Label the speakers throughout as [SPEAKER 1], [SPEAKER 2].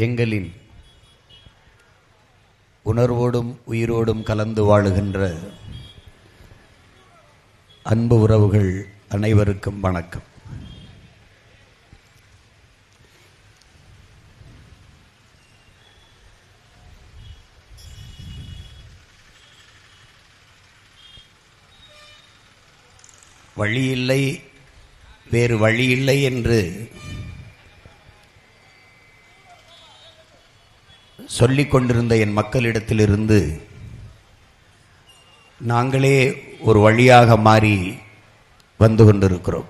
[SPEAKER 1] எங்களின் உணர்வோடும் உயிரோடும் கலந்து வாழுகின்ற அன்பு உறவுகள் அனைவருக்கும் வணக்கம். வழியில்லை, வேறு வழியில்லை என்று சொல்லிக் கொண்டிருந்த என் மக்களிடத்திலிருந்து நாங்களே ஒரு வழியாக மாறி வந்து கொண்டிருக்கிறோம்.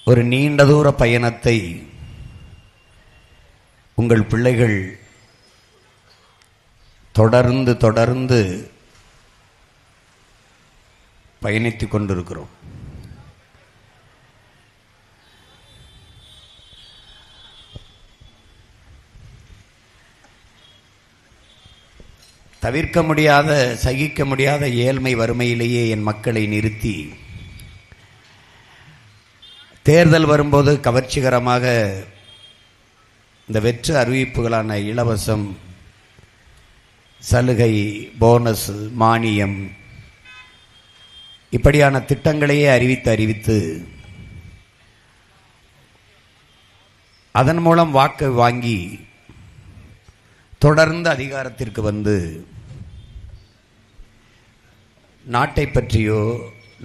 [SPEAKER 1] ஒரு நீண்ட தூர பயணத்தை உங்கள் பிள்ளைகள் தொடர்ந்து பயணித்துக் கொண்டிருக்கிறோம். தவிர்க்க முடியாத, சகிக்க முடியாத ஏழ்மை வறுமையிலேயே என் மக்களை நிறுத்தி தேர்தல் வரும்போது கவர்ச்சிகரமாக இந்த வெற்று அறிவிப்புகளான இலவசம், சலுகை, போனஸ், மானியம் இப்படியான திட்டங்களையே அறிவித்து அதன் மூலம் வாக்கு வாங்கி தொடர்ந்து அதிகாரத்திற்கு வந்து நாட்டை பற்றியோ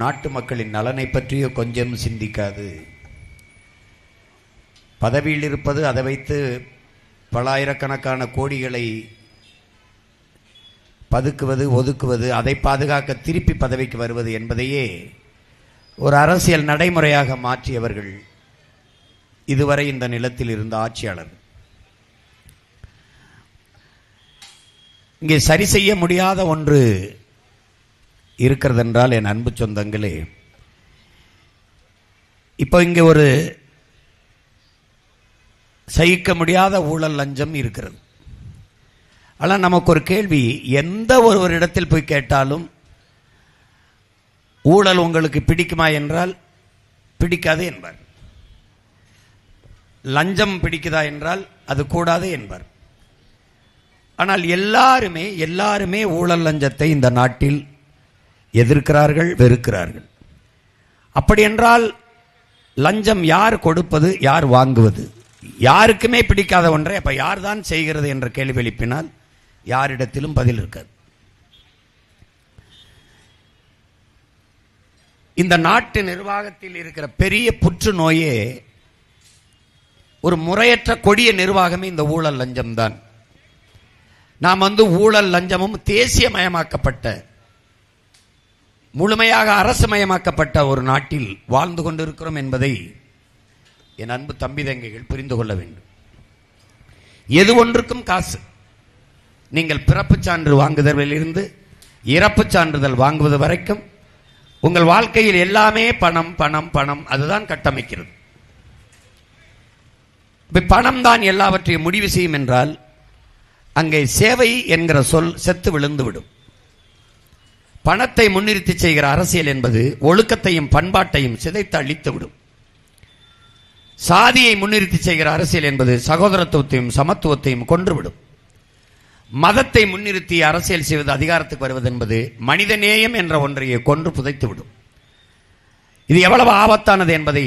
[SPEAKER 1] நாட்டு மக்களின் நலனை பற்றியோ கொஞ்சம் சிந்திக்காது பதவியில் இருப்பது, அதை வைத்து பல ஆயிரக்கணக்கான கோடிகளை பதுக்குவது, ஒதுக்குவது, அதை பாதுகாக்க திருப்பி பதவிக்கு வருவது என்பதையே ஒரு அரசியல் நடைமுறையாக மாற்றியவர்கள் இதுவரை இந்த நிலத்தில் இருந்த ஆட்சியாளர். இங்கே சரி செய்ய முடியாத ஒன்று இருக்கிறது என்றால், என் அன்பு சொந்தங்களே, இப்போ இங்கே ஒரு சகிக்க முடியாத ஊழல், லஞ்சம் இருக்கிறது. ஆனால் நமக்கு ஒரு கேள்வி, எந்த ஒருவரிடத்தில் போய் கேட்டாலும் ஊழல் உங்களுக்கு பிடிக்குமா என்றால் பிடிக்காது என்பார். லஞ்சம் பிடிக்குதா என்றால் அது கூடாது என்பார். ஆனால் எல்லாருமே ஊழல் லஞ்சத்தை இந்த நாட்டில் எதிர்க்கிறார்கள், வெறுக்கிறார்கள். அப்படி என்றால் லஞ்சம் யார் கொடுப்பது, யார் வாங்குவது? யாருக்குமே பிடிக்காத ஒன்றை அப்ப யார் தான் செய்கிறது என்ற கேள்வி எழுப்பினால் யாரிடத்திலும் பதில் இருக்காது. இந்த நாட்டு நிர்வாகத்தில் இருக்கிற பெரிய புற்றுநோயே ஒரு முறையற்ற கொடிய நிர்வாகமே இந்த ஊழல் லஞ்சம் தான். நாம் ஊழல் லஞ்சமும் தேசியமயமாக்கப்பட்ட, முழுமையாக அரசுமயமாக்கப்பட்ட ஒரு நாட்டில் வாழ்ந்து கொண்டிருக்கிறோம் என்பதை என் அன்பு தம்பி தங்கைகள் புரிந்து கொள்ள வேண்டும். எது ஒன்றுக்கும் காசு. நீங்கள் பிறப்புச் சான்று வாங்குதலிலிருந்து இறப்புச் சான்றிதழ் வாங்குவது வரைக்கும் உங்கள் வாழ்க்கையில் எல்லாமே பணம் பணம் பணம், அதுதான் கட்டமைக்கிறது. பணம் தான் எல்லாவற்றையும் முடிவு செய்யும் என்றால் அங்கே சேவை என்கிற சொல் செத்து விழுந்துவிடும். பணத்தை முன்னிறுத்தி செய்கிற அரசியல் என்பது ஒழுக்கத்தையும் பண்பாட்டையும் சிதைத்து அழித்துவிடும். சாதியை முன்னிறுத்தி செய்கிற அரசியல் என்பது சகோதரத்துவத்தையும் சமத்துவத்தையும் கொன்றுவிடும். மதத்தை முன்னிறுத்தி அரசியல் செய்வது, அதிகாரத்துக்கு வருவது என்பது மனிதநேயம் என்ற ஒன்றையே கொன்று புதைத்துவிடும். இது எவ்வளவு ஆபத்தானது என்பதை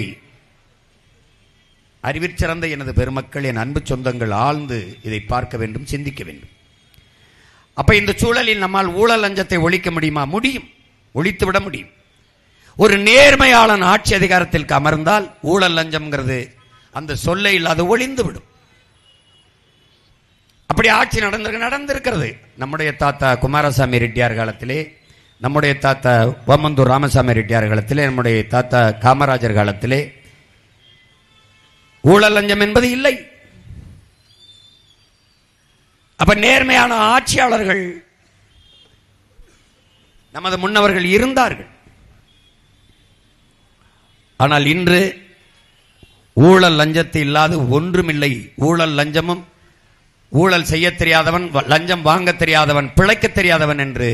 [SPEAKER 1] அறிவிற்சிறந்த எனது பெருமக்கள், என் அன்பு சொந்தங்கள் ஆழ்ந்து இதை பார்க்க வேண்டும், சிந்திக்க வேண்டும். அப்ப இந்த சூழலில் நம்மால் ஊழல் லஞ்சத்தை ஒழிக்க முடியுமா? முடியும், ஒழித்து விட முடியும். ஒரு நேர்மையாளன் ஆட்சி அதிகாரத்திற்கு அமர்ந்தால் ஊழல் லஞ்சம்ங்கிறது அந்த சொல்லை இல்லாத ஒளிந்து விடும். அப்படி ஆட்சி நடந்திருக்கிறது. நம்முடைய தாத்தா குமாரசாமி ரெட்டியார் காலத்திலே, நம்முடைய தாத்தா ஓமந்தூர் ராமசாமி ரெட்டியார் காலத்திலே, நம்முடைய தாத்தா காமராஜர் காலத்திலே ஊழல் லஞ்சம் என்பது இல்லை. அப்ப நேர்மையான ஆட்சியாளர்கள் நமது முன்னவர்கள் இருந்தார்கள். ஆனால் இன்று ஊழல் லஞ்சத்தை இல்லாது ஒன்றுமில்லை. ஊழல் லஞ்சமும், ஊழல் செய்ய தெரியாதவன், லஞ்சம் வாங்க தெரியாதவன், பிழைக்க தெரியாதவன் என்று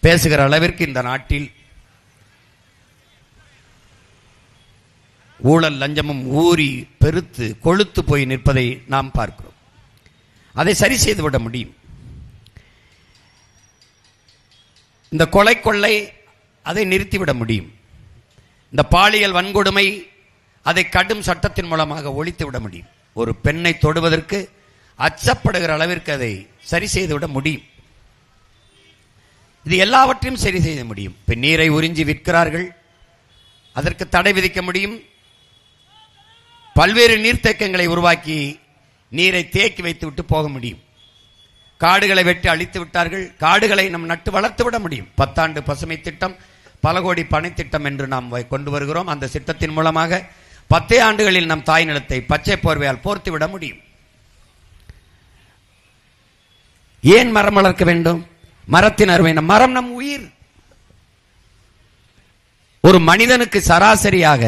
[SPEAKER 1] பேசுகிற அளவிற்கு இந்த நாட்டில் ஊழல் லஞ்சமும் ஊறி பெருத்து கொழுத்து போய் நிற்பதை நாம் பார்க்கிறோம். அதை சரி செய்துவிட முடியும். இந்த கொலை கொள்ளை அதை நிறுத்திவிட முடியும். இந்த பாலியல் வன்கொடுமை அதை கடும் சட்டத்தின் மூலமாக ஒழித்து விட முடியும். ஒரு பெண்ணை தொடுவதற்கு அச்சப்படுகிற அளவிற்கு அதை சரி செய்துவிட முடியும். இது எல்லாவற்றையும் சரி செய்ய முடியும். இப்ப நீரை உறிஞ்சி விற்கிறார்கள், அதற்கு தடை விதிக்க முடியும். பல்வேறு நீர்த்தேக்கங்களை உருவாக்கி நீரை தேக்கி வைத்து விட்டு போக முடியும். காடுகளை வெட்டி அழித்து விட்டார்கள், காடுகளை நம் நட்டு வளர்த்து விட முடியும். 10 ஆண்டு பசுமை திட்டம், பல கோடி பனை திட்டம் என்று நாம் கொண்டு வருகிறோம். அந்த திட்டத்தின் மூலமாக 10 ஆண்டுகளில் நம் தாய் நிலத்தை பச்சை போர்வையால் போர்த்து விட முடியும். ஏன் மரம் வளர்க்க வேண்டும்? மரத்தின் அருமை. மரம் நம் உயிர். ஒரு மனிதனுக்கு சராசரியாக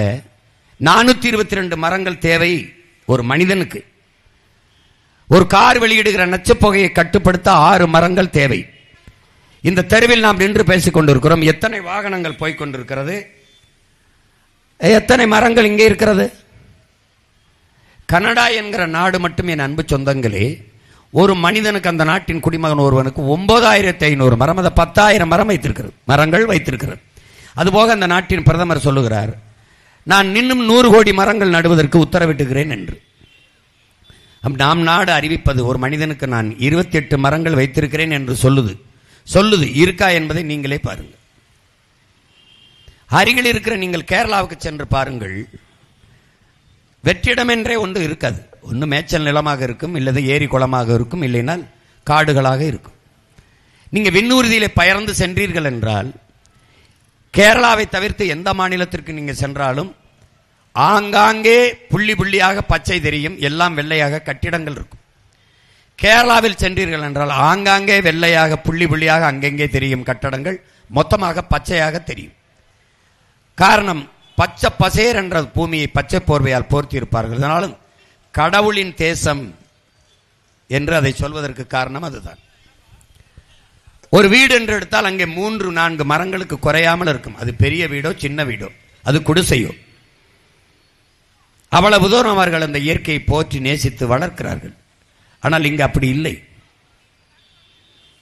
[SPEAKER 1] 422 மரங்கள் தேவை. ஒரு மனிதனுக்கு ஒரு கார் வெளியிடுகிற நச்சுப்புகையை கட்டுப்படுத்த 6 மரங்கள் தேவை. இந்த தெருவில் நாம் நின்று பேசிக் கொண்டிருக்கிறோம். எத்தனை வாகனங்கள் போய்கொண்டிருக்கிறது, எத்தனை மரங்கள் இங்கே இருக்கிறது. கனடா என்கிற நாடு மட்டும் என் அன்பு சொந்தங்களே, ஒரு மனிதனுக்கு, அந்த நாட்டின் குடிமகன் ஒருவனுக்கு 9500 மரம், அதை 10,000 மரம் வைத்திருக்கிறது, மரங்கள் வைத்திருக்கிறது. அதுபோக அந்த நாட்டின் பிரதமர் சொல்லுகிறார், நான் இன்னும் 100 கோடி மரங்கள் நடுவதற்கு உத்தரவிட்டுகிறேன் என்று. நாம் நாடு அறிவிப்பது ஒரு மனிதனுக்கு நான் 28 மரங்கள் வைத்திருக்கிறேன் என்று சொல்லுது. இருக்கா என்பதை நீங்களே பாருங்கள். அருகில் இருக்கிற நீங்கள் கேரளாவுக்கு சென்று பாருங்கள். வெற்றிடம் என்றே ஒன்று இருக்காது. ஒன்று மேய்ச்சல் நிலமாக இருக்கும், இல்லது ஏரி குளமாக இருக்கும், இல்லைனால் காடுகளாக இருக்கும். நீங்க விண்ணூர்தியிலே பயர்ந்து சென்றீர்கள் என்றால், கேரளாவை தவிர்த்து எந்த மாநிலத்திற்கு நீங்க சென்றாலும் ஆங்காங்கே புள்ளி புள்ளியாக பச்சை தெரியும், எல்லாம் வெள்ளையாக கட்டிடங்கள் இருக்கும். கேரளாவில் சென்றீர்கள் என்றால் ஆங்காங்கே வெள்ளையாக புள்ளி புள்ளியாக அங்கெங்கே தெரியும் கட்டடங்கள், மொத்தமாக பச்சையாக தெரியும். காரணம், பச்சை பசேர் என்ற பூமியை பச்சை போர்வையால் போர்த்தி இருப்பார்கள். அதனாலும் கடவுளின் தேசம் என்று அதை சொல்வதற்கு காரணம் அதுதான். ஒரு வீடு என்று எடுத்தால் அங்கே 3-4 மரங்களுக்கு குறையாமல் இருக்கும். அது பெரிய வீடோ சின்ன வீடோ, அது குடிசையோ, அவ்வளவு தூரம் அவர்கள் அந்த இயற்கையை போற்றி நேசித்து வளர்க்கிறார்கள். ஆனால் இங்கு அப்படி இல்லை.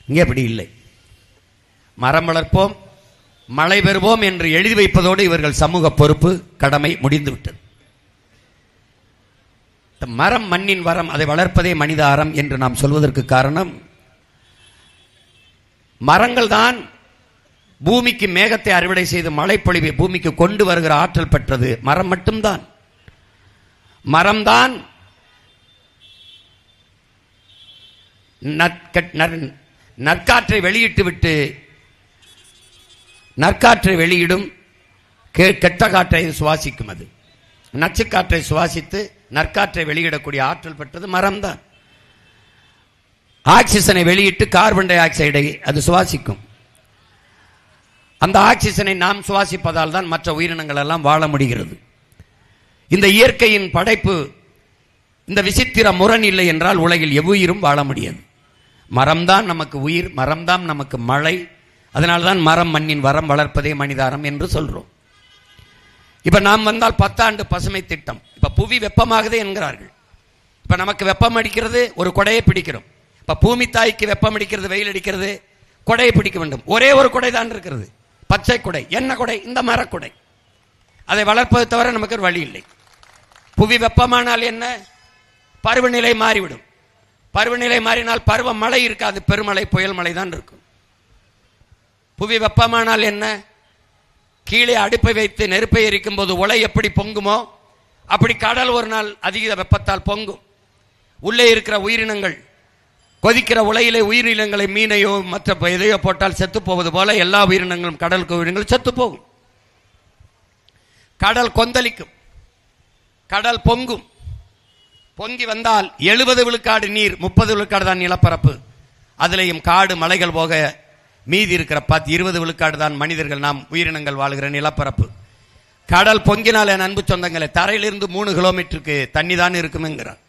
[SPEAKER 1] இங்கே அப்படி இல்லை. மரம் வளர்ப்போம், மழை பெறுவோம் என்று எழுதி வைப்பதோடு இவர்கள் சமூக பொறுப்பு கடமை முடிந்துவிட்டது. மரம் மண்ணின் வரம், அதை வளர்ப்பதே மனித அறம் என்று நாம் சொல்வதற்கு காரணம், மரங்கள் தான் பூமிக்கு மேகத்தை அறுவடை செய்து மழைப்பொழிவை பூமிக்கு கொண்டு வருகிற ஆற்றல் பெற்றது மரம் மட்டும்தான். மரம்தான் நற்காற்றை வெளியிட்டு விட்டு நற்காற்றை வெளியிடும், கெட்ட காற்றை சுவாசிக்கும். அது நச்சுக்காற்றை சுவாசித்து நற்காற்றை வெளியிடக்கூடிய ஆற்றல் பெற்றது மரம்தான். ஆக்சிஜனை வெளியிட்டு கார்பன் டை ஆக்சைடை அது சுவாசிக்கும். அந்த ஆக்சிஜனை நாம் சுவாசிப்பதால் தான் மற்ற உயிரினங்கள் எல்லாம் வாழ முடிகிறது. இந்த இயற்கையின் படைப்பு, இந்த விசித்திர முரண் இல்லை என்றால் உலகில் எவ்வுயிரும் வாழ முடியாது. மரம்தான் நமக்கு உயிர், மரம்தான் நமக்கு மழை. அதனால்தான் மரம் மண்ணின் வரம், வளர்ப்பதே மனிதாரம் என்று சொல்றோம். இப்ப நாம் வந்தால் 10 ஆண்டு பசுமை திட்டம். இப்ப புவி வெப்பமாகுது என்கிறார்கள். இப்ப நமக்கு வெப்பம் அடிக்கிறது, ஒரு கொடையை பிடிக்கிறோம். இப்ப பூமி தாய்க்கு வெப்பம் அடிக்கிறது, வெயில் அடிக்கிறது, கொடையை பிடிக்க வேண்டும். ஒரே ஒரு கொடை தான் இருக்கிறது, பச்சை கொடை. என்ன கொடை? இந்த மரக்கொடை. அதை வளர்ப்பதை தவிர நமக்கு ஒரு வழி இல்லை. புவி வெப்பமானால் என்ன? பருவநிலை மாறிவிடும். பருவநிலை மாறினால் பருவ மழை இருக்காது, பெருமழை புயல் மழை தான் இருக்கும். புவி வெப்பமானால் என்ன? கீழே அடுப்பை வைத்து நெருப்பை எரிக்கும் போது உலை எப்படி பொங்குமோ அப்படி கடல் ஒரு நாள் அதிக வெப்பத்தால் பொங்கும். உள்ளே இருக்கிற உயிரினங்கள், கொதிக்கிற உலையிலே உயிரினங்களை, மீனையோ மற்ற எதையோ போட்டால் செத்து போவது போல எல்லா உயிரினங்களும், கடல் உயிரினங்களும் செத்து போகும். கடல் கொந்தளிக்கும், கடல் பொங்கும். பொங்கி வந்தால் 70 விழுக்காடு நீர், 30 விழுக்காடு தான் நிலப்பரப்பு. அதிலேயும் காடு மலைகள் போக மீதி இருக்கிற 20 விழுக்காடு தான் மனிதர்கள், நாம் உயிரினங்கள் வாழ்கிற நிலப்பரப்பு. கடல் பொங்கினால் என் அன்பு சொந்தங்களை, தரையிலிருந்து 3 கிலோமீட்டருக்கு தண்ணி தான் இருக்கும்ங்கிறார்.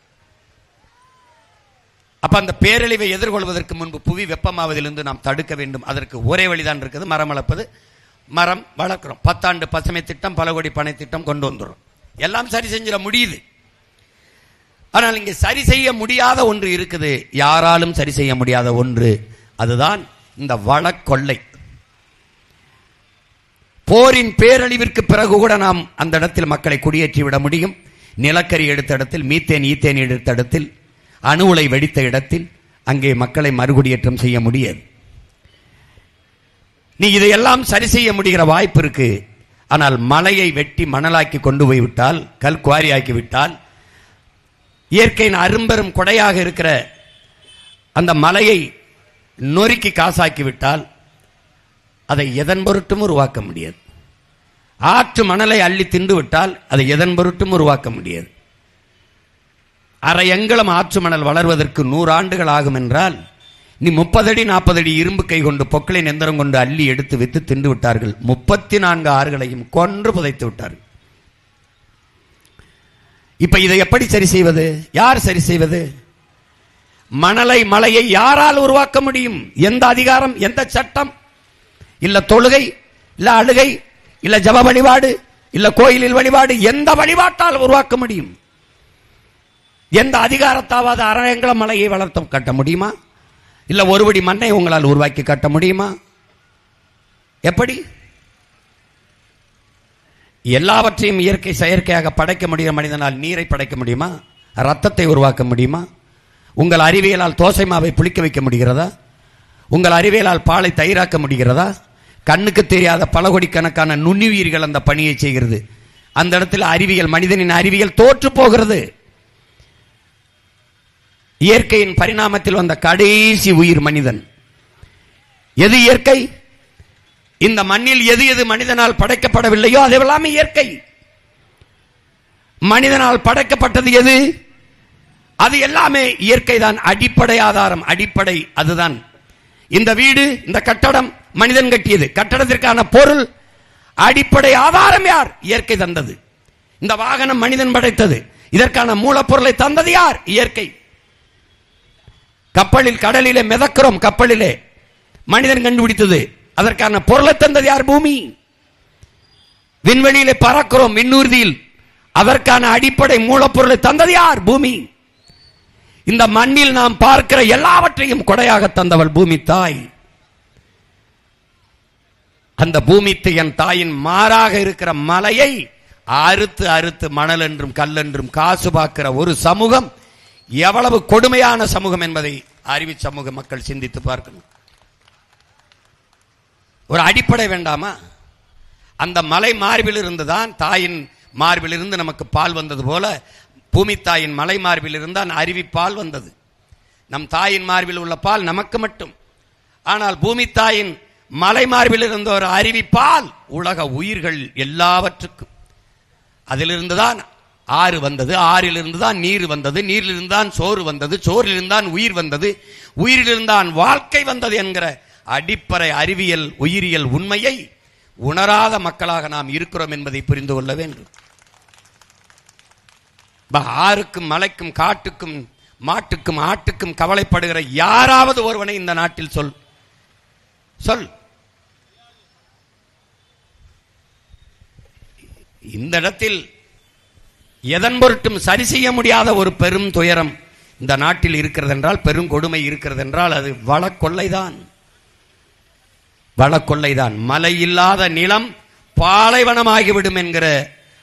[SPEAKER 1] அப்ப அந்த பேரழிவை எதிர்கொள்வதற்கு முன்பு புவி வெப்பமாவதிலிருந்து நாம் தடுக்க வேண்டும். அதற்கு ஒரே வழிதான் இருக்குது, மரம் வளர்ப்பது. மரம் வளர்க்கிறோம். 10 ஆண்டு பசுமை திட்டம், பல கோடி பனை திட்டம் கொண்டு வந்துடும். எல்லாம் சரி செஞ்சிட முடியுது. ஆனால் இங்கே சரி செய்ய முடியாத ஒன்று இருக்குது, யாராலும் சரி செய்ய முடியாத ஒன்று. அதுதான் இந்த வளக்கொள்ளை. போரின் பேரழிவிற்கு பிறகு கூட நாம் அந்த இடத்தில் மக்களை குடியேற்றி விட முடியும். நிலக்கரி எடுத்த இடத்தில், மீத்தேன் ஈத்தேன் எடுத்த இடத்தில், அணு உலை வெடித்த இடத்தில் அங்கே மக்களை மறுகுடியேற்றம் செய்ய முடியாது. நீ இதையெல்லாம் சரி செய்ய முடிகிற வாய்ப்பு இருக்கு. ஆனால் மலையை வெட்டி மணலாக்கி கொண்டு போய்விட்டால், கல் குவாரி ஆக்கிவிட்டால், இயற்கையின் அரும்பெரும் கொடையாக இருக்கிற அந்த மலையை நொறுக்கி காசாக்கிவிட்டால் அதை எதன் பொருட்டும் உருவாக்க முடியாது. ஆற்று மணலை அள்ளி தின்று விட்டால் அதை எதன் பொருட்டும் உருவாக்க முடியாது. அரை எங்கலம் ஆற்று மணல் வளர்வதற்கு 100 ஆண்டுகள் ஆகும் என்றால், நீ 30 அடி 40 அடி இரும்பு கை கொண்டு பொக்களின் எந்திரம் கொண்டு அள்ளி எடுத்து வித்து தின்று விட்டார்கள். 34 ஆறுகளையும் கொன்று புதைத்து விட்டார்கள். இப்ப இதை எப்படி சரி செய்வது? யார் சரி செய்வது? மணலை மலையை யாரால் உருவாக்க முடியும்? எந்த அதிகாரம், எந்த சட்டம்? இல்ல தொழுகை, இல்ல அழுகை, இல்ல ஜப வழிபாடு, இல்ல கோயிலில் வழிபாடு, எந்த வழிபாட்டால் உருவாக்க முடியும்? எந்த அதிகாரத்தாவது அரையங்கள மலையை வளர்த்த கட்ட முடியுமா? இல்ல ஒருபடி மண்ணை உங்களால் உருவாக்கி கட்ட முடியுமா? எப்படி? எல்லாவற்றையும் இயற்கை செயற்கையாக படைக்க முடிகிற மனிதனால் நீரை படைக்க முடியுமா? ரத்தத்தை உருவாக்க முடியுமா? உங்கள் அறிவியலால் தோசை மாவை புளிக்க வைக்க முடிகிறதா? உங்கள் அறிவியலால் பாலை தயிராக்க முடிகிறதா? கண்ணுக்கு தெரியாத பல கோடிக்கணக்கான நுண்ணுயிர்கள் அந்த பணியை செய்கிறது. அந்த இடத்தில் அறிவியல், மனிதனின் அறிவியல் தோற்று போகிறது. இயற்கையின் பரிணாமத்தில் வந்த கடைசி உயிர் மனிதன். எது இயற்கை? இந்த மண்ணில் எது எது மனிதனால் படைக்கப்படவில்லையோ அதெல்லாமே இயற்கை. மனிதனால் படைக்கப்பட்டது எது? அது எல்லாமே இயற்கை தான். அடிப்படை ஆதாரம், அடிப்படை அதுதான். இந்த வீடு, இந்த கட்டடம் மனிதன் கட்டியது. கட்டடத்திற்கான பொருள், அடிப்படை ஆதாரம் யார்? இயற்கை தந்தது. இந்த வாகனம் மனிதன் படைத்தது. இதற்கான மூலப்பொருளை தந்தது யார்? இயற்கை. கப்பலில், கடலிலே மிதக்கிறோம், கப்பலிலே மனிதன் கண்டுபிடித்தது. அதற்கான பொருளை தந்தது யார்? பூமி. விண்வெளியிலே பறக்கிறோம், விண்ணூர்தியில், அதற்கான அடிப்படை மூலப்பொருளை தந்தது யார்? பூமி. இந்த மண்ணில் நாம் பார்க்கிற எல்லாவற்றையும் கொடையாக தந்தவள் பூமி தாய். அந்த பூமி என் தாயின் மாறாக இருக்கிற மலையை அறுத்து அறுத்து மணல் என்றும் கல் என்றும் காசு பார்க்கிற ஒரு சமூகம் எவ்வளவு கொடுமையான சமூகம் என்பதை அறிவு சமூக மக்கள் சிந்தித்து பார்க்கணும். ஒரு அடிப்படை வேண்டாமா? அந்த மலை மார்பில் இருந்துதான், தாயின் மார்பில் இருந்து நமக்கு பால் வந்தது போல பூமி தாயின் மலை மார்பில் இருந்தான் அருவிப்பால் வந்தது. நம் தாயின் மார்பில் உள்ள பால் நமக்கு மட்டும். ஆனால் பூமி தாயின் மலை மார்பில் இருந்த ஒரு அருவிப்பால் உலக உயிர்கள் எல்லாவற்றுக்கும். அதிலிருந்துதான் ஆறு வந்தது, ஆறிலிருந்துதான் நீர் வந்தது, நீரிலிருந்தான் சோறு வந்தது, சோறிலிருந்தான் உயிர் வந்தது, உயிரிலிருந்தான் வாழ்க்கை வந்தது என்கிற அடிப்படை அறிவியல் உயிரியல் உண்மையை உணராத மக்களாக நாம் இருக்கிறோம் என்பதை புரிந்து கொள்ள வேண்டும். ஆறுக்கும் மலைக்கும் காட்டுக்கும் மாட்டுக்கும் ஆட்டுக்கும் கவலைப்படுகிற யாராவது ஒருவனை இந்த நாட்டில் சொல். இந்த இடத்தில் எதன் பொருட்டும் சரி செய்ய முடியாத ஒரு பெரும் துயரம் இந்த நாட்டில் இருக்கிறது என்றால், பெரும் கொடுமை இருக்கிறது என்றால் அது வளக்கொள்ளைதான். வளக்கொள்ளைதான். மழை இல்லாத நிலம் பாலைவனமாகிவிடும் என்கிற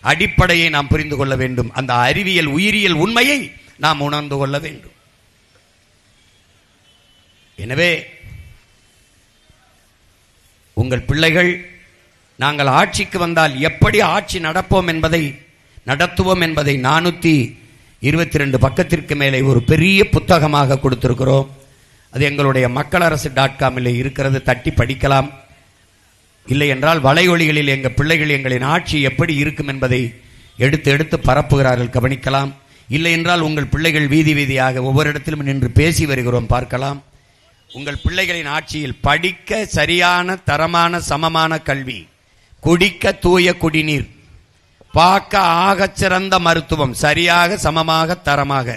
[SPEAKER 1] அடிப்படையை நாம் புரிந்து கொள்ள வேண்டும். அந்த அறிவியல் உயிரியல் உண்மையை நாம் உணர்ந்து கொள்ள வேண்டும். எனவே உங்கள் பிள்ளைகள் நாங்கள் ஆட்சிக்கு வந்தால் எப்படி ஆட்சி நடத்துவோம் என்பதை 422 பக்கத்திற்கு மேலே ஒரு பெரிய புத்தகமாக கொடுத்திருக்கிறோம். அது எங்களுடைய மக்களரசு.com இருக்கிறது. தட்டி படிக்கலாம். இல்லை என்றால் வலையொலிகளில் எங்கள் பிள்ளைகள் எங்களின் ஆட்சி எப்படி இருக்கும் என்பதை எடுத்து பரப்புகிறார்கள், கவனிக்கலாம். இல்லை என்றால் உங்கள் பிள்ளைகள் வீதி வீதியாக ஒவ்வொரு இடத்திலும் நின்று பேசி வருகிறோம், பார்க்கலாம். உங்கள் பிள்ளைகளின் ஆட்சியில் படிக்க சரியான தரமான சமமான கல்வி, குடிக்க தூய குடிநீர், பார்க்க ஆகச் சிறந்த மருத்துவம், சரியாக சமமாக தரமாக,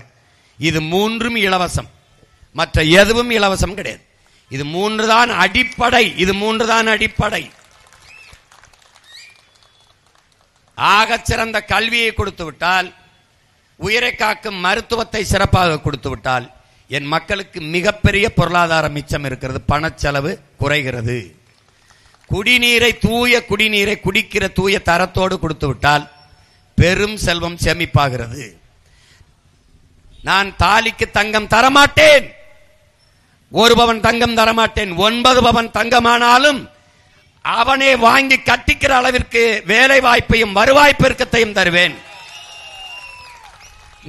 [SPEAKER 1] இது மூன்றும் இலவசம். மற்ற எதுவும் இலவசம் கிடையாது. இது மூன்று தான் அடிப்படை. ஆகச் சிறந்த கல்வியை கொடுத்து விட்டால், உயிரை காக்கும் மருத்துவத்தை சிறப்பாக கொடுத்து விட்டால் என் மக்களுக்கு மிகப்பெரிய பொருளாதார மிச்சம் இருக்கிறது, பணச்செலவு குறைகிறது. குடிநீரை, தூய குடிநீரை குடிக்கிற தூய தரத்தோடு கொடுத்து விட்டால் பெரும் செல்வம் சேமிப்பாகிறது. நான் தாலிக்கு தங்கம் தரமாட்டேன், 1 பவன் தங்கம் தரமாட்டேன். 9 பவன் தங்கமானாலும் அவனே வாங்கி கட்டிக்கிற அளவிற்கு வேலை வாய்ப்பையும் வருவாய் பெருக்கத்தையும் தருவேன்.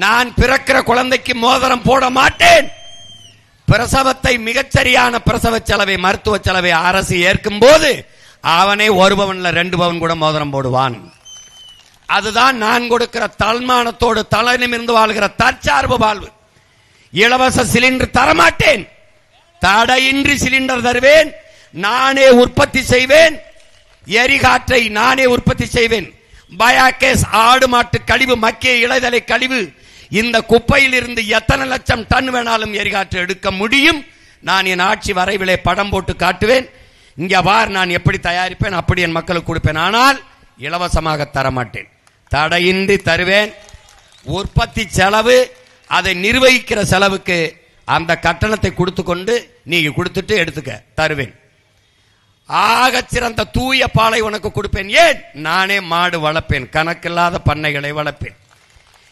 [SPEAKER 1] நான் பிறக்கிற குழந்தைக்கு மோதிரம் போட மாட்டேன். பிரசவத்தை, மிகச்சரியான பிரசவ செலவை, மருத்துவ செலவை அரசு ஏற்கும் போது அவனே 1 பவன்ல 2 பவன் கூட மோதிரம் போடுவான். அதுதான் நான் கொடுக்கிற தன்மானத்தோடு தலை நிமிர்ந்து வாழ்கிற தற்சார்பு வாழ்வு. இலவச சிலிண்டர் தரமாட்டேன், தடையின்றி சிலிண்டர் தருவேன். நானே உற்பத்தி செய்வேன், எரிகாற்றை நானே உற்பத்தி செய்வேன். பயோகேஸ், ஆடு மாட்டு கழிவு, மக்கிய இலைதலை கழிவு, இந்த குப்பையில் இருந்து எத்தனை லட்சம் டன் வேணாலும் எரிகாற்று எடுக்க முடியும். நான் என் ஆட்சி வரைவிலே படம் போட்டு காட்டுவேன். இங்க பார், நான் எப்படி தயாரிப்பேன், அப்படி என் மக்களுக்கு கொடுப்பேன். ஆனால் இலவசமாக தரமாட்டேன், தடையின்றி தருவேன். உற்பத்தி செலவு, அதை நிர்வகிக்கிற செலவுக்கு அந்த கட்டணத்தை கொடுத்து கொண்டு நீங்க கொடுத்துட்டு எடுத்துக்க தருவேன். ஆகச் சிறந்த தூய பாலை உனக்கு கொடுப்பேன். ஏன்? நானே மாடு வளர்ப்பேன், கணக்கில்லாத பண்ணைகளை வளர்ப்பேன்.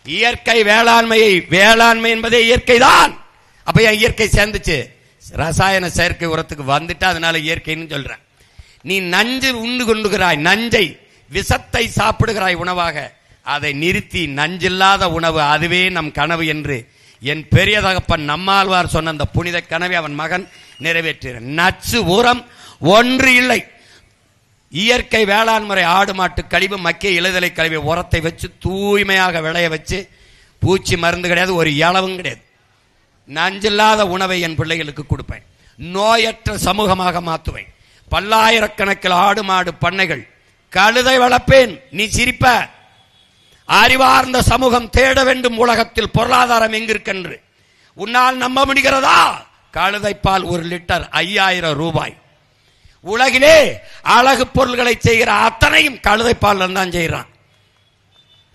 [SPEAKER 1] இயற்கை வேளாண்மையை, வேளாண்மை என்பதே இயற்கை தான். அப்ப என் இயற்கை சேர்ந்துச்சு, ரசாயன செயற்கை உரத்துக்கு வந்துட்டு அதனால இயற்கைன்னு சொல்றேன். நீ நஞ்சு உண்டு கொண்டுகிறாய், நஞ்சை, விஷத்தை சாப்பிடுகிறாய் உணவாக. அதை நிறுத்தி நஞ்சில்லாத உணவு, அதுவே நம் கனவு என்று என் பெரிய தகப்பன் நம்மாழ்வார் சொன்ன அந்த புனித கனவை அவன் மகன் நிறைவேற்ற. நச்சு உரம் ஒன்று இல்லை. இயற்கை வேளாண் முறை, ஆடு மாட்டு கழிவு, மக்கிய இலைதலை கழிவு, உரத்தை வச்சு தூய்மையாக விளைய வச்சு, பூச்சி மருந்து கிடையாது, ஒரு இளவும் கிடையாது. நஞ்சில்லாத உணவை என் பிள்ளைகளுக்கு கொடுப்பேன். நோயற்ற சமூகமாக மாற்றுவேன். பல்லாயிரக்கணக்கில் ஆடு மாடு பண்ணைகள், கழுதை வளர்ப்பேன். நீ சிரிப்ப. அறிவார்ந்த சமூகம் தேட வேண்டும் உலகத்தில் பொருளாதாரம் எங்கிருக்கென்று. உன்னால் நம்ப முடிகிறதா? கழுதைப்பால் 1 லிட்டர் 5000 ரூபாய். உலகிலே அழகு பொருள்களை செய்கிற அத்தனையும் கழுதைப்பால் தான் செய்கிறான்.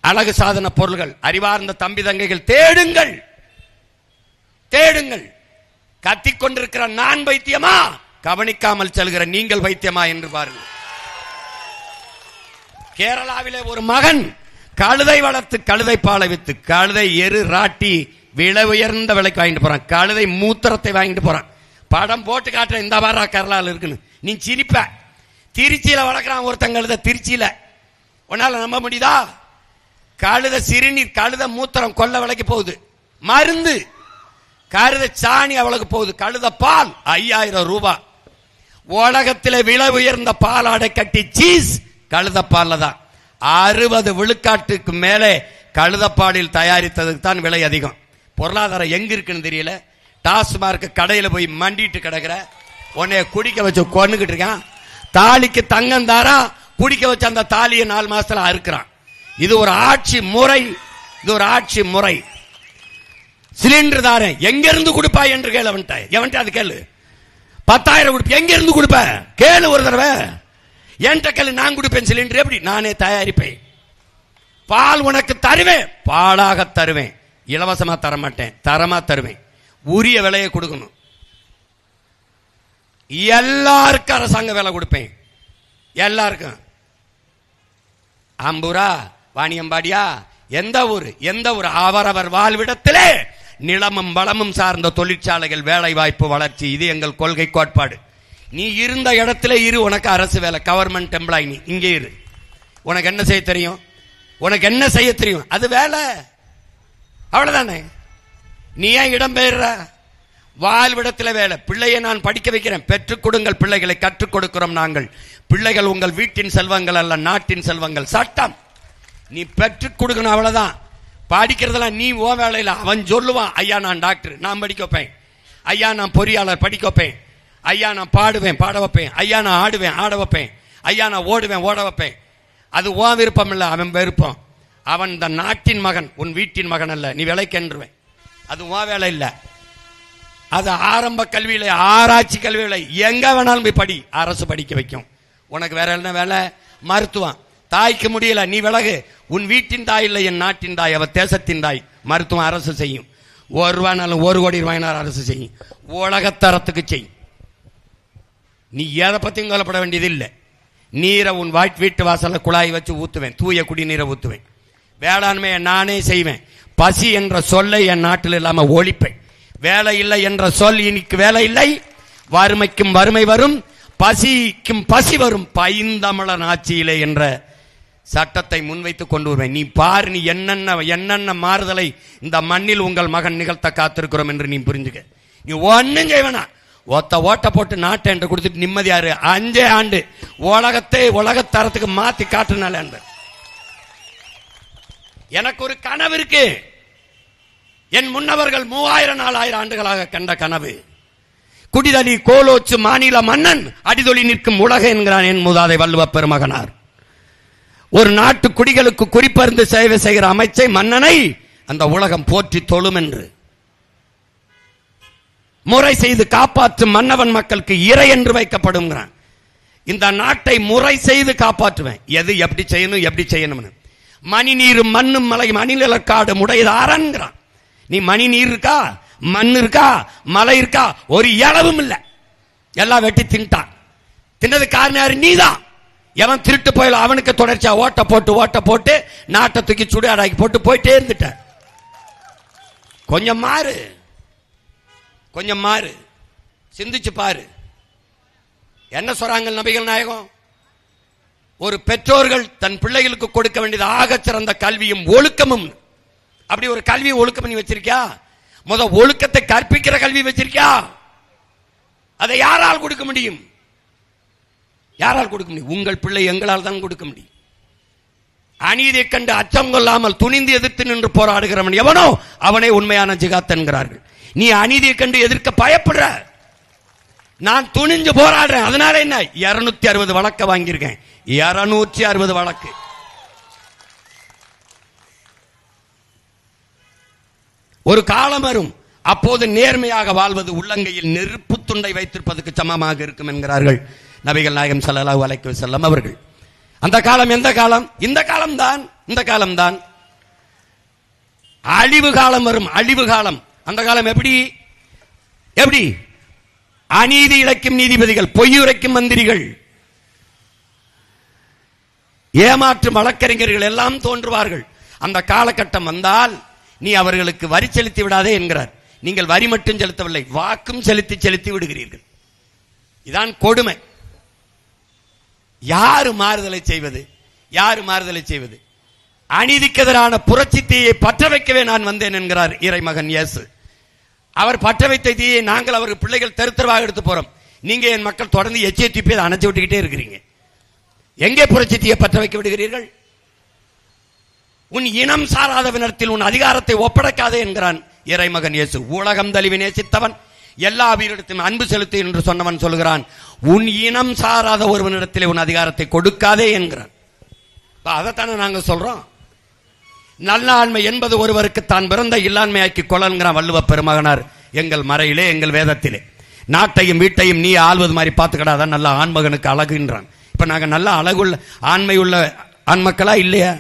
[SPEAKER 1] அழகு சாதன பொருள்கள். அறிவார்ந்த தம்பி தங்கைகள், தேடுங்கள், தேடுங்கள். கத்திக்கொண்டிருக்கிற நான் வைத்தியமா, கவனிக்காமல் செல்கிற நீங்கள் வைத்தியமா என்று பாருங்கள். கேரளாவிலே ஒரு மகன் கழுதை வளர்த்து, கழுதை பாலை வித்து, கழுதை எரு ராட்டி விலை உயர்ந்த விலைக்கு வாங்கிட்டு போறான். கழுதை மூத்திரத்தை வாங்கிட்டு போறான். படம் போட்டு காட்டுற, இந்த வாரா கேரளாவில் இருக்குன்னு. நீ சிரிப்ப. திருச்சியில வளர்க்குறான் ஒருத்தன் கழுதை, திருச்சியில. உன்னால நம்ப முடியுதா? கழுதை சிறுநீர், கழுதை மூத்திரம் கொல்ல விலைக்கு போகுது. மருந்து கழுதை சாணி அவளுக்கு போகுது. கழுதை பால் 5000 ரூபாய். உலகத்தில் விலை உயர்ந்த பாலாடை கட்டி சீஸ் கழுத பால்ல தான். 60 விழுக்காட்டுக்கு மேலே கழுதப்பாலில் தயாரித்ததுக்கு தான் விலை அதிகம். பொருளாதாரம் எங்க இருக்குன்னு தெரியல. டாஸ்மார்க் கடையில போய் மண்டிட்டு கிடக்குற, உன்னைய குடிக்க வச்சு கொன்னுகிட்டு இருக்கான். தாலிக்கு தங்கம் தாரா, குடிக்க வச்ச அந்த தாலியை 4 மாசத்துல அறுக்கிறான். இது ஒரு ஆட்சி முறை, இது ஒரு ஆட்சி முறை. சிலிண்டர் தாரேன், எங்க இருந்து கொடுப்பாய் என்று கேளு. எவன்ட்ட அது கேளு. 10,000 கொடுப்ப, எங்க இருந்து கொடுப்ப கேளு ஒரு தடவை. என்கிட்ட கேளு, நான் கொடுப்பேன் சிலிண்டர். எப்படி? நானே தயாரிப்பேன். பால் உனக்கு தருவேன், பாலாக தருவேன். இலவசமா தரமாட்டேன், தரமா தருவேன். உரிய விலையை கொடுக்கணும். எல்லாருக்கும் அரசாங்க வேலை கொடுப்பேன். எல்லாருக்கும். ஆம்பூரா, வாணியம்பாடியா, எந்த ஊர் அவரவர் வாழ்விடத்திலே நிலமும் வளமும் சார்ந்த தொழிற்சாலைகள், வேலை வாய்ப்பு, வளர்ச்சி. இது எங்கள் கொள்கை கோட்பாடு. நீ இருந்த இடத்துல இரு, உனக்கு அரசு வேலை, கவர்மெண்ட் எம்ப்ளாய். நீ இங்கே இரு. உனக்கு என்ன செய்ய தெரியும்? உனக்கு என்ன செய்ய தெரியும்? அது வேலை, அவ்வளவுதானே. நீ ஏன் இடம் பெயர்ற? வாழ்விடத்தில் வேலை. பிள்ளையை நான் படிக்க வைக்கிறேன், பெற்றுக் கொடுங்கள் பிள்ளைகளை, கற்றுக் கொடுக்கிறோம் நாங்கள். பிள்ளைகள் உங்கள் வீட்டின் செல்வங்கள் அல்ல, நாட்டின் செல்வங்கள். சட்டம் நீ பெற்றுக் கொடுக்கணும், அவ்வளவுதான். படிக்கிறதெல்லாம் நீ ஓ வேலையில். அவன் சொல்லுவான், ஐயா நான் டாக்டர், நான் படிக்க வைப்பேன். ஐயா நான் பொறியாளர், படிக்க வைப்பேன். ஐயா நான் பாடுவேன், பாட வைப்பேன். ஐயா நான் ஆடுவேன், ஆட வைப்பேன். ஐயா நான் ஓடுவேன், ஓட வைப்பேன். அது ஓ விருப்பம் இல்லை, அவன் விருப்பம். அவன் இந்த நாட்டின் மகன், உன் வீட்டின் மகன் அல்ல. நீ விலைக்கென்றுவேன், அது ஓ வேலை இல்லை. அது ஆரம்ப கல்வியில, ஆராய்ச்சி கல்வியில எங்க வேணாலும் போய் படி, அரசு படிக்க வைக்கும். உனக்கு வேற என்ன வேலை? மருத்துவம். தாய்க்கு முடியல, நீ விலகு. உன் வீட்டின் தாய் இல்லை, என் நாட்டின் தாய், அவ தேசத்தின் தாய். மருத்துவம் அரசு செய்யும். 1 ரூபாய்னாலும் 1 கோடி ரூபாய்னாலும் அரசு செய்யும். உலகத்தரத்துக்கு செய். நீ எதை பத்தியும் கவலைப்பட வேண்டியது இல்லை. நீரை உன் வீட்டு வாசல்ல குழாய் வச்சு ஊத்துவேன், தூய குடிநீரை ஊத்துவேன். வேளாண்மையை நானே செய்வேன். பசி என்ற சொல்லை என் நாட்டில் இல்லாம ஒழிப்பேன். வேலை இல்லை என்ற சொல் இன்னைக்கு வேலை இல்லை. வறுமைக்கும் வறுமை வரும், பசிக்கும் பசி வரும். பைந்தமிழன் ஆட்சியிலே என்ற சட்டத்தை முன்வைத்து கொண்டு வருவேன். நீ பாரு, நீ என்னென்ன மாறுதலை இந்த மண்ணில் உங்கள் மகன் நிகழ்த்த காத்திருக்கிறோம் என்று நீ புரிஞ்சுக்க. நீ ஒன்னும் செய்வனா, ஓட்ட போட்டு நாட்டை என்று கொடுத்துட்டு நிம்மதியாரு. 5 ஆண்டு உலகத்தரத்துக்கு மாத்தி காட்டுனால. எனக்கு ஒரு கனவு இருக்கு. என் முன்னவர்கள் 3000-4000 ஆண்டுகளாக கண்ட கனவு. குடிதலி கோலோச்சு மாநில மன்னன் அடிதொலி நிற்கும் உலக என்கிறான் என் மூதாதை வள்ளுவ பெருமகனார். ஒரு நாட்டு குடிகளுக்கு குறிப்பறிந்து சேவை செய்கிற அமைச்சை மன்னனை அந்த உலகம் போற்றி தொழும் என்று முறை செய்து காப்பாற்றும் மன்னவன் மக்களுக்கு இறை என்று வைக்கப்படும். இந்த நாட்டை முறை செய்து காப்பாற்றுவேன். எது எப்படி செய்யணும். மணி நீரும் மண்ணும் மலை மணிநிலக்காடு முடையதாரன்கிறான். நீ மணி நீர் இருக்கா, மண் இருக்கா, மலை இருக்கா, ஒரு இளவும் இல்லை. எல்லாம் வெட்டி தின்ட்டான். தின்னது காரணம் யாரு? நீதான். எவன் திருட்டு போயில அவனுக்கு தொடர்ச்சியா ஓட்ட போட்டு நாட்டை தூக்கி சுடுகாடாக்கி போட்டு போயிட்டே இருந்துட்ட. கொஞ்சம் மாறு, சிந்திச்சு பாரு. என்ன சொல்றாங்க நபிகள் நாயகம்? ஒரு பெற்றோர்கள் தன் பிள்ளைகளுக்கு கொடுக்க வேண்டியது ஆக சிறந்த கல்வியும் ஒழுக்கமும். அப்படி ஒரு கல்வி ஒழுக்கம் பண்ணி வச்சிருக்கியா? ஒழுக்கத்தை கற்பிக்கிற கல்வி வச்சிருக்கியா? அதை யாரால் கொடுக்க முடியும்? உங்கள் பிள்ளை எங்களால் தான் கொடுக்க முடியும். அநீதியை கண்டு அச்சம் கொள்ளாமல் துணிந்து எதிர்த்து நின்று போராடுகிறவன் எவனோ அவனே உண்மையான ஜிகாத் என்கிறார்கள். நீ அநீதியை கண்டு எதிர்க்க பயப்படுற, நான் துணிஞ்சு போராடுறேன். அதனால என்ன, 260 வழக்க வாங்கியிருக்கேன். 260 வழக்கு. ஒரு காலம் வரும், அப்போது நேர்மையாக வாழ்வது உள்ளங்கையில் நெருப்பு துண்டை வைத்திருப்பதற்கு சமமாக இருக்கும் என்கிறார்கள் நபிகள் நாயகம் ஸல்லல்லாஹு அலைஹி வஸல்லம் அவர்கள். அந்த காலம் எந்த காலம்? இந்த காலம்தான். அழிவு காலம் வரும், அழிவு காலம். அந்த காலம் எப்படி? அநீதி இழைக்கும் நீதிபதிகள், பொய்யுரைக்கும் மந்திரிகள், ஏமாற்றும் வழக்கறிஞர்கள் எல்லாம் தோன்றுவார்கள். அந்த காலகட்டம் வந்தால் நீ அவர்களுக்கு வரி செலுத்தி விடாதே என்கிறார். நீங்கள் வரி மட்டும் செலுத்தவில்லை, வாக்கும் செலுத்தி விடுகிறீர்கள். இதான் கொடுமை. யாரு மாறுதலை செய்வது? அநீதிக்கு எதிரான புரட்சி தீயை பற்ற வைக்கவே நான் வந்தேன் என்கிறார் இறைமகன் இயேசு. அவர் பற்ற வைத்த தீயை நாங்கள் அவர் பிள்ளைகள் தெருவாக எடுத்து போறோம். நீங்க என் மக்கள் தொடர்ந்து எச்சை தூப்பி அதை அணைச்சு விட்டுக்கிட்டே இருக்கிறீங்க. எங்கே புரட்சி தீயை பற்ற வைக்க விடுகிறீர்கள்? உன் இனம் சாராதவனிடத்தில் உன் அதிகாரத்தை ஒப்படைக்காதே என்கிறான் இறைமகன் இயேசு. உலகம் தழுவி நேசித்தவன், எல்லா உயிரிடத்திலும் அன்பு செலுத்து என்று சொன்னவன் சொல்கிறான், உன் இனம் சாராத ஒருவனிடத்தில் உன் அதிகாரத்தை கொடுக்காதே என்கிறான். அதைத்தானே நாங்க சொல்றோம். நல்லாண்மை என்பது ஒருவருக்கு தான் பிறந்த இல்லாண்மையாக்கி கொள்ளங்கிறான் வள்ளுவ பெருமகனார் எங்கள் மறையிலே, எங்கள் வேதத்திலே. நாட்டையும் வீட்டையும் நீ ஆள்வது மாதிரி பார்த்துக்கடாதான் நல்ல ஆண்மகனுக்கு அழகுன்றான். இப்ப நாங்க நல்ல அழகுள்ள ஆண்மை உள்ள ஆண்மக்களா இல்லையா?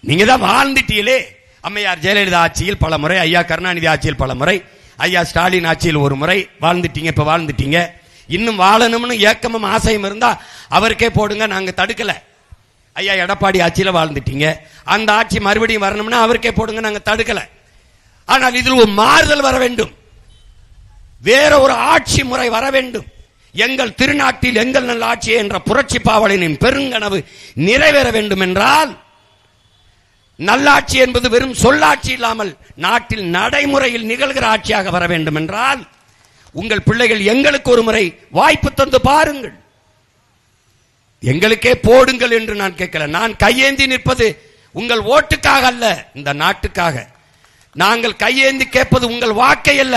[SPEAKER 1] நீங்க தான் வாழ்ந்துட்டீங்களே. அம்மையார் ஜெயலலிதா ஆட்சியில் பல முறை, ஐயா கருணாநிதி ஆட்சியில் பல முறை, ஐயா ஸ்டாலின் ஆட்சியில் ஒரு முறை வாழ்ந்துட்டீங்க. இப்ப வாழ்ந்துட்டீங்க. இன்னும் வாழணும்னு ஏக்கமும் ஆசையும் இருந்தா அவருக்கே போடுங்க, நாங்க தடுக்கல. ஐயா எடப்பாடி ஆட்சியில வாழ்ந்துட்டீங்க, அந்த ஆட்சி மறுபடியும் வரணும்னா அவருக்கே போடுங்க, நாங்க தடுக்கல. ஆனால் இதில் ஒரு மாறுதல் வர வேண்டும், வேற ஒரு ஆட்சி முறை வர வேண்டும். எங்கள் திருநாட்டில் எங்கள் நல்ல ஆட்சி என்ற புரட்சி பாவலனின் பெருங்கனவு நிறைவேற வேண்டும் என்றால், நல்லாட்சி என்பது வெறும் சொல்லாட்சி இல்லாமல் நாட்டில் நடைமுறையில் நிகழ்கிற ஆட்சியாக வர வேண்டும் என்றால், உங்கள் பிள்ளைகள் எங்களுக்கு ஒரு முறை வாய்ப்பு தந்து பாருங்கள். எங்களுக்கே போடுங்கள் என்று நான் கேட்கல. நான் கையேந்தி நிற்பது உங்கள் ஓட்டுக்காக அல்ல, இந்த நாட்டுக்காக. நாங்கள் கையேந்தி கேட்பது உங்கள் வாக்கை அல்ல,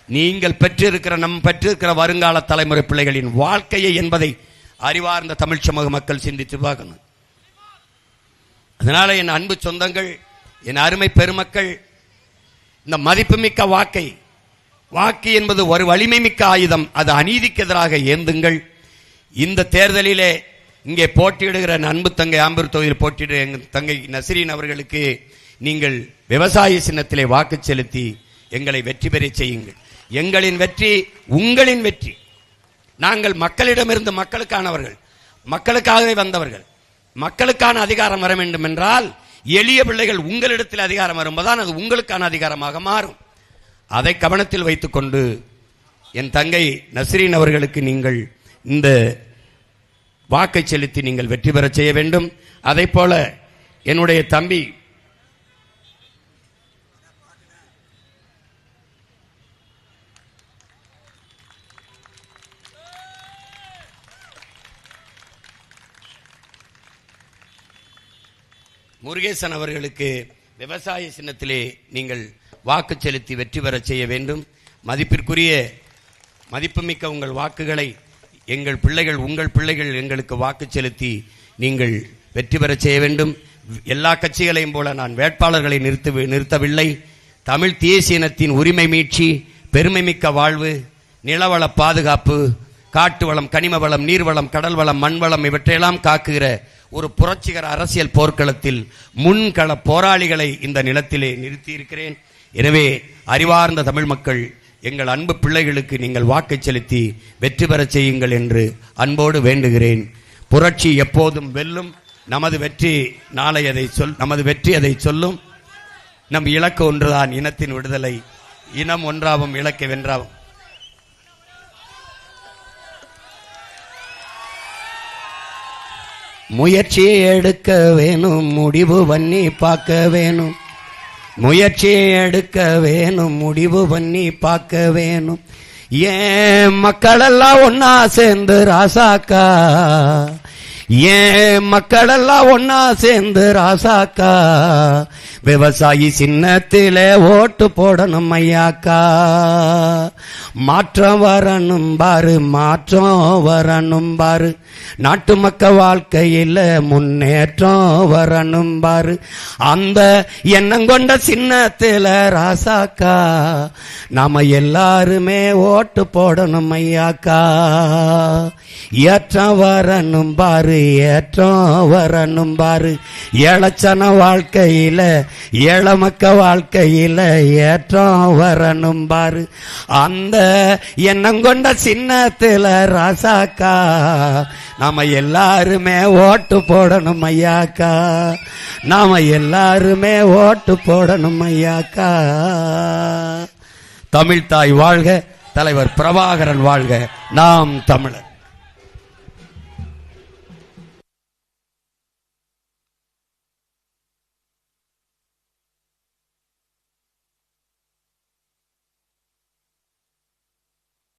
[SPEAKER 1] நீங்கள் பெற்றிருக்கிற வருங்கால தலைமுறை பிள்ளைகளின் வாழ்க்கையை என்பதை அறிவார்ந்த தமிழ் சமூக மக்கள் சிந்தித்து பார்க்கணும். அதனால என் அன்பு சொந்தங்கள், என் அருமை பெருமக்கள், இந்த மதிப்புமிக்க வாக்கு என்பது ஒரு வலிமை மிக்க ஆயுதம். அது அநீதிக்கு எதிராக ஏந்துங்கள். இந்த தேர்தலிலே இங்கே போட்டியிடுகிற அன்பு தங்கை ஆம்பூர் தொகுதியில் போட்டியிடுகிற எங்கள் தங்கை நஸ்ரீன் அவர்களுக்கு நீங்கள் விவசாய சின்னத்திலே வாக்கு செலுத்தி எங்களை வெற்றி பெற செய்யுங்கள். எங்களின் வெற்றி உங்களின் வெற்றி. நாங்கள் மக்களிடமிருந்து மக்களுக்கானவர்கள், மக்களுக்காகவே வந்தவர்கள். மக்களுக்கான அதிகாரம் வர வேண்டும் என்றால் எளிய பிள்ளைகள் உங்களிடத்தில் அதிகாரம் வரும்போதுதான் அது உங்களுக்கான அதிகாரமாக மாறும். அதை கவனத்தில் வைத்துக்கொண்டு என் தங்கை நஸ்ரீன் அவர்களுக்கு நீங்கள் இந்த வாக்கை செலுத்தி நீங்கள் வெற்றி பெற செய்ய வேண்டும். அதை போல என்னுடைய தம்பி முருகேசன் அவர்களுக்கு விவசாய சின்னத்திலே நீங்கள் வாக்கு செலுத்தி வெற்றி பெற செய்ய வேண்டும். மதிப்பிற்குரிய மதிப்புமிக்க உங்கள் வாக்குகளை எங்கள் பிள்ளைகள், உங்கள் பிள்ளைகள் எங்களுக்கு வாக்கு செலுத்தி நீங்கள் வெற்றி பெற செய்ய வேண்டும். எல்லா கட்சிகளையும் போல நான் வேட்பாளர்களை நிறுத்தவில்லை. தமிழ் தேசிய இனத்தின் உரிமை மீட்சி, பெருமைமிக்க வாழ்வு, நிலவள பாதுகாப்பு, காட்டு வளம், கனிம வளம், நீர்வளம், கடல் வளம், மண் வளம் இவற்றையெல்லாம் காக்குகிற ஒரு புரட்சிகர அரசியல் போர்க்களத்தில் முன்கள போராளிகளை இந்த நிலத்திலே நிறுத்தியிருக்கிறேன். எனவே அறிவார்ந்த தமிழ் மக்கள், எங்கள் அன்பு பிள்ளைகளுக்கு நீங்கள் வாக்கு செலுத்தி வெற்றி பெற செய்யுங்கள் என்று அன்போடு வேண்டுகிறேன். புரட்சி எப்போதும் வெல்லும். நமது வெற்றி நாளை நமது வெற்றி அதை சொல்லும். நம் இலக்கு ஒன்றுதான், இனத்தின் விடுதலை. இனம் ஒன்றாவும் இலக்கை வென்றாவும். முயற்சி எடுக்க வேணும், முடிவு பண்ணி பார்க்க வேணும். முயற்சி எடுக்க வேணும், முடிவு பண்ணி பார்க்க வேணும். ஏன் மக்களெல்லாம் ஒன்னா சேர்ந்து ராசாக்கா, ஏன் மக்களெல்லாம் ஒன்னா சேர்ந்து ராசாக்கா, விவசாயி சின்னத்திலே ஓட்டு போடணும் ஐயாக்கா. மாற்றம் வரணும் பாரு, மாற்றம் வரணும் பாரு, நாட்டு மக்கள் வாழ்க்கையில் முன்னேற்றம் வரணும் பாரு. அந்த எண்ணம் கொண்ட சின்னத்தில ராசாக்கா நாம எல்லாருமே ஓட்டு போடணும் ஐயாக்கா. ஏற்றம் வரணும் பாரு, ஏற்றம் வரணும் பாரு, ஏழச்சன வாழ்க்கையில, ஏழை மக்க வாழ்க்கையில ஏற்றம் வரணும் பாரு. அந்த எண்ணம் கொண்ட சின்னத்தில ராசாக்கா நாம எல்லாருமே ஓட்டு போடணும் ஐயாக்கா. நாம எல்லாருமே ஓட்டு போடணும் ஐயாக்கா. தமிழ்தாய் வாழ்க, தலைவர் பிரபாகரன் வாழ்க, நாம் தமிழர்.